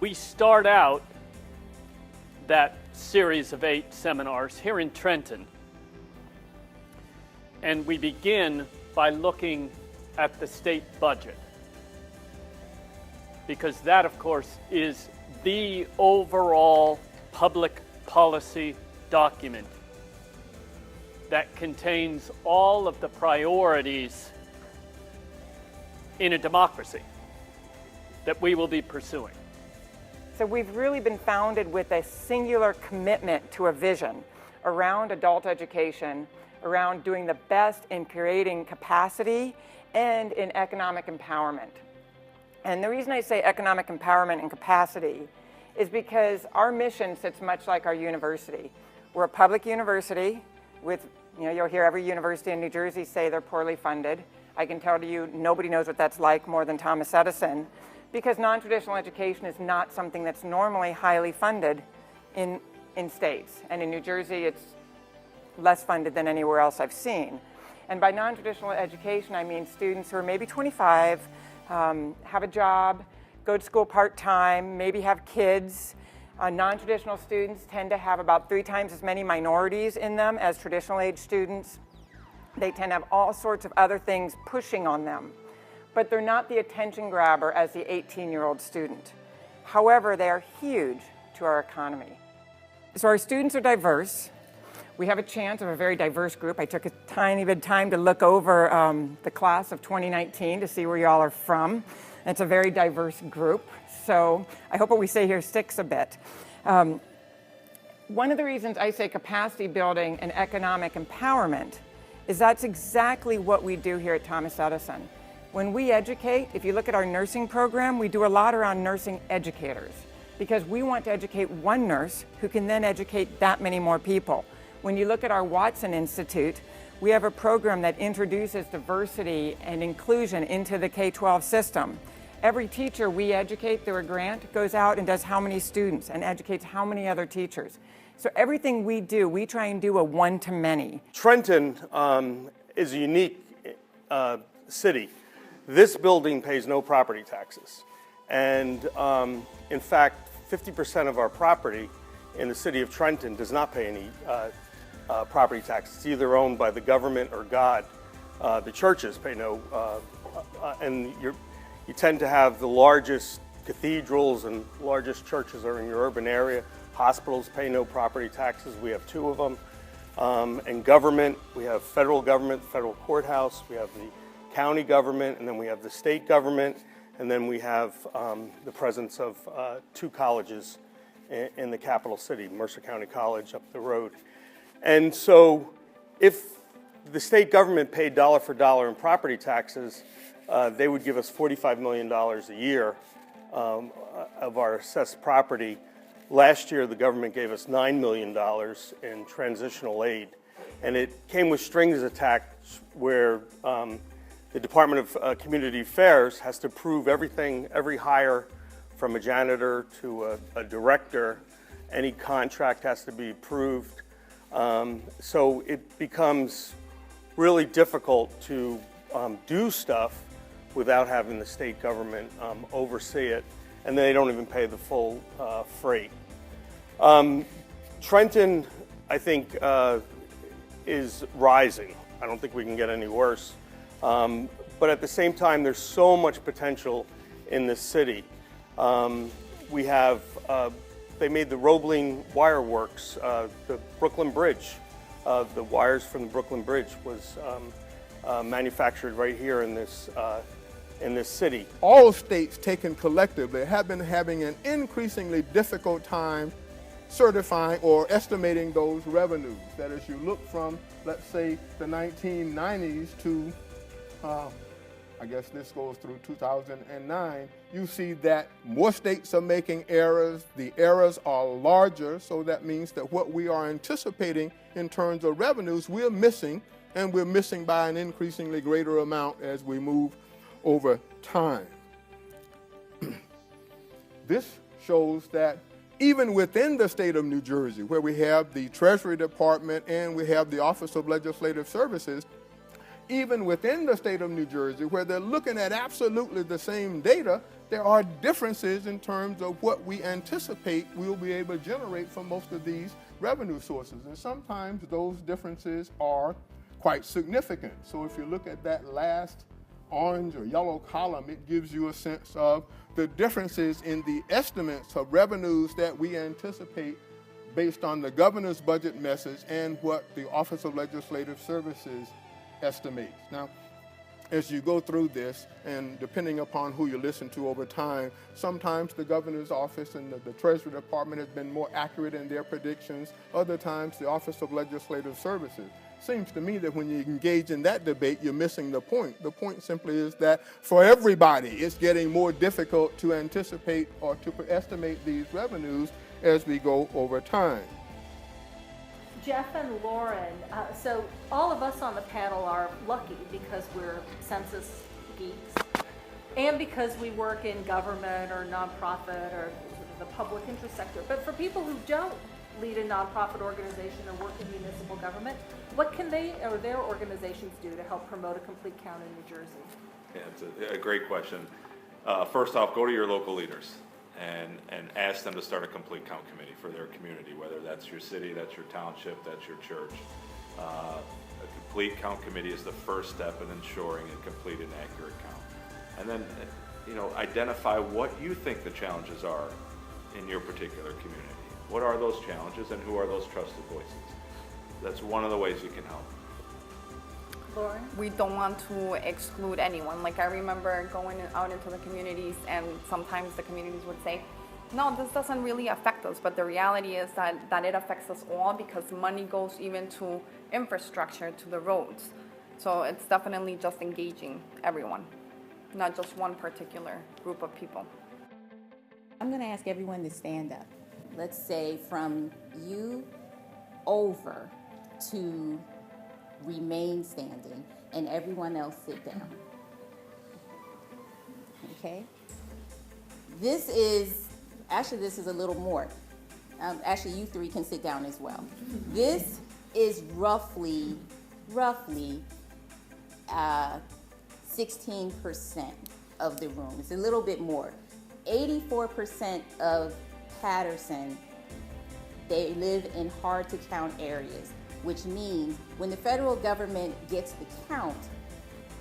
We start out that series of 8 seminars here in Trenton, and we begin by looking at the state budget, because that, of course, is the overall public policy document that contains all of the priorities in a democracy that we will be pursuing. So we've really been founded with a singular commitment to a vision around adult education, around doing the best in creating capacity and in economic empowerment. And the reason I say economic empowerment and capacity is because our mission sits much like our university. We're a public university with, you'll hear every university in New Jersey say they're poorly funded. I can tell you nobody knows what that's like more than Thomas Edison, because non-traditional education is not something that's normally highly funded in states. And in New Jersey, it's less funded than anywhere else I've seen. And by non-traditional education, I mean students who are maybe 25, have a job, go to school part-time, maybe have kids. Non-traditional students tend to have about 3 times as many minorities in them as traditional age students. They tend to have all sorts of other things pushing on them, but they're not the attention grabber as the 18-year-old student. However, they are huge to our economy. So our students are diverse. We have a chance of a very diverse group. I took a tiny bit of time to look over the class of 2019 to see where y'all are from. It's a very diverse group, so I hope what we say here sticks a bit. One of the reasons I say capacity building and economic empowerment is that's exactly what we do here at Thomas Edison. When we educate, if you look at our nursing program, we do a lot around nursing educators, because we want to educate one nurse who can then educate that many more people. When you look at our Watson Institute, we have a program that introduces diversity and inclusion into the K-12 system. Every teacher we educate through a grant goes out and does how many students and educates how many other teachers. So everything we do, we try and do a one-to-many. Trenton is a unique city. This building pays no property taxes. And in fact, 50% of our property in the city of Trenton does not pay any property taxes. It's either owned by the government or God. The churches pay no, and you tend to have the largest cathedrals and largest churches are in your urban area. Hospitals pay no property taxes. We have 2 of them. And government, we have federal government, federal courthouse, we have the county government, and then we have the state government, and then we have the presence of 2 colleges in the capital city, Mercer County College up the road. And so if the state government paid dollar for dollar in property taxes, they would give us $45 million a year of our assessed property. Last year, the government gave us $9 million in transitional aid, and it came with strings attached where the Department of Community Affairs has to prove everything, every hire from a janitor to a director. Any contract has to be approved. So it becomes really difficult to do stuff without having the state government oversee it, and they don't even pay the full freight. Trenton, I think, is rising. I don't think we can get any worse. But at the same time, there's so much potential in this city. We have, they made the Roebling Wire Works, the Brooklyn Bridge. The wires from the Brooklyn Bridge was manufactured right here in this city. All states taken collectively have been having an increasingly difficult time certifying or estimating those revenues. That is, you look from, let's say, the 1990s to, I guess this goes through 2009, you see that more states are making errors, the errors are larger, so that means that what we are anticipating in terms of revenues, we're missing, and we're missing by an increasingly greater amount as we move over time. This shows that even within the state of New Jersey, where we have the Treasury Department and we have the Office of Legislative Services, even within the state of New Jersey, where they're looking at absolutely the same data, there are differences in terms of what we anticipate we'll be able to generate from most of these revenue sources. And sometimes those differences are quite significant. So if you look at that last orange or yellow column, it gives you a sense of the differences in the estimates of revenues that we anticipate based on the governor's budget message and what the Office of Legislative Services estimates. Now, as you go through this, and depending upon who you listen to over time, sometimes the governor's office and the Treasury Department has been more accurate in their predictions. Other times, the Office of Legislative Services. Seems to me that when you engage in that debate, you're missing the point. The point simply is that for everybody, it's getting more difficult to anticipate or to estimate these revenues as we go over time. Jeff and Lauren, so all of us on the panel are lucky because we're census geeks and because we work in government or nonprofit or the public interest sector. But for people who don't lead a nonprofit organization or work in municipal government, what can they or their organizations do to help promote a complete count in New Jersey? Yeah, it's a great question. First off, go to your local leaders and ask them to start a complete count committee for their community, whether that's your city, that's your township, that's your church. A complete count committee is the first step in ensuring a complete and accurate count. And then, identify what you think the challenges are in your particular community. What are those challenges and who are those trusted voices? That's one of the ways you can help. Lauren? We don't want to exclude anyone. Like, I remember going out into the communities, and sometimes the communities would say, no, this doesn't really affect us, but the reality is that it affects us all because money goes even to infrastructure, to the roads. So it's definitely just engaging everyone, not just one particular group of people. I'm going to ask everyone to stand up. Let's say from you over to remain standing, and everyone else sit down. Okay? This is a little more. Actually, you three can sit down as well. This is roughly 16% of the room. It's a little bit more. 84% of Patterson, they live in hard to count areas, which means when the federal government gets the count,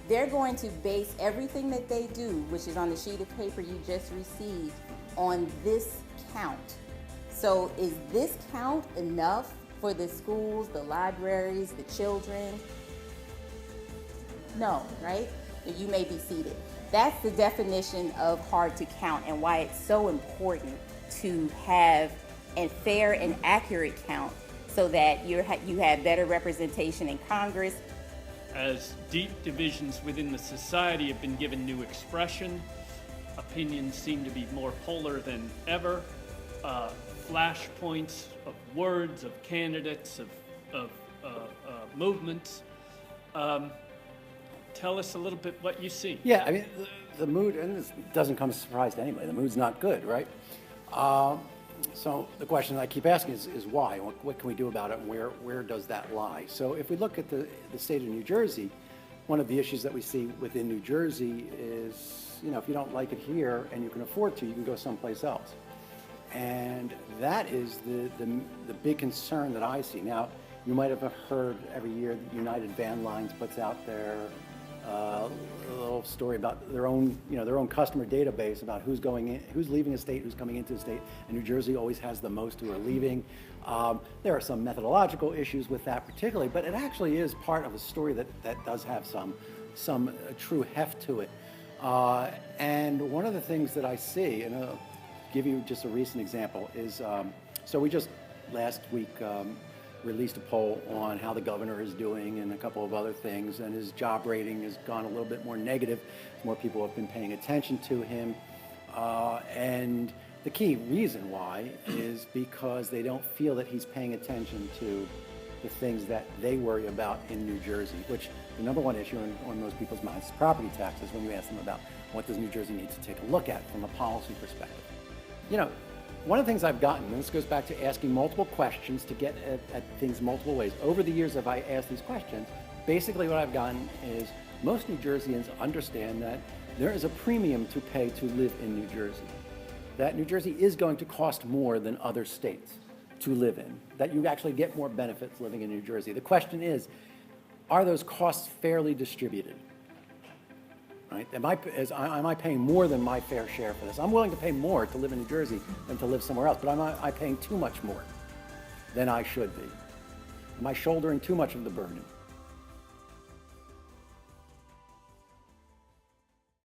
they're going to base everything that they do, which is on the sheet of paper you just received, on this count. So is this count enough for the schools, the libraries, the children? No, right? You may be seated. That's the definition of hard to count and why it's so important to have a fair and accurate count so that you have better representation in Congress. As deep divisions within the society have been given new expression, opinions seem to be more polar than ever, flashpoints of words, of candidates, of movements. Tell us a little bit what you see. Yeah, I mean, the mood, and this doesn't come as a surprise to anybody, the mood's not good, right? So the question I keep asking is why? What can we do about it, and where does that lie? So if we look at the state of New Jersey, one of the issues that we see within New Jersey is, if you don't like it here and you can afford to, you can go someplace else. And that is the big concern that I see. Now, you might have heard every year that United Van Lines puts out their a little story about their own customer database about who's going in, who's leaving a state, who's coming into a state, and New Jersey always has the most who are leaving. There are some methodological issues with that particularly, but it actually is part of a story that does have some true heft to it. And one of the things that I see, and I'll give you just a recent example, is so we just last week released a poll on how the governor is doing and a couple of other things, and his job rating has gone a little bit more negative. More people have been paying attention to him, and the key reason why is because they don't feel that he's paying attention to the things that they worry about in New Jersey, which the number one issue on most people's minds is property taxes when you ask them about what does New Jersey need to take a look at from a policy perspective. One of the things I've gotten, and this goes back to asking multiple questions to get at things multiple ways. Over the years, if I ask these questions, basically what I've gotten is most New Jerseyans understand that there is a premium to pay to live in New Jersey. That New Jersey is going to cost more than other states to live in, that you actually get more benefits living in New Jersey. The question is, are those costs fairly distributed? Right? Am I paying more than my fair share for this? I'm willing to pay more to live in New Jersey than to live somewhere else, but am I paying too much more than I should be? Am I shouldering too much of the burden?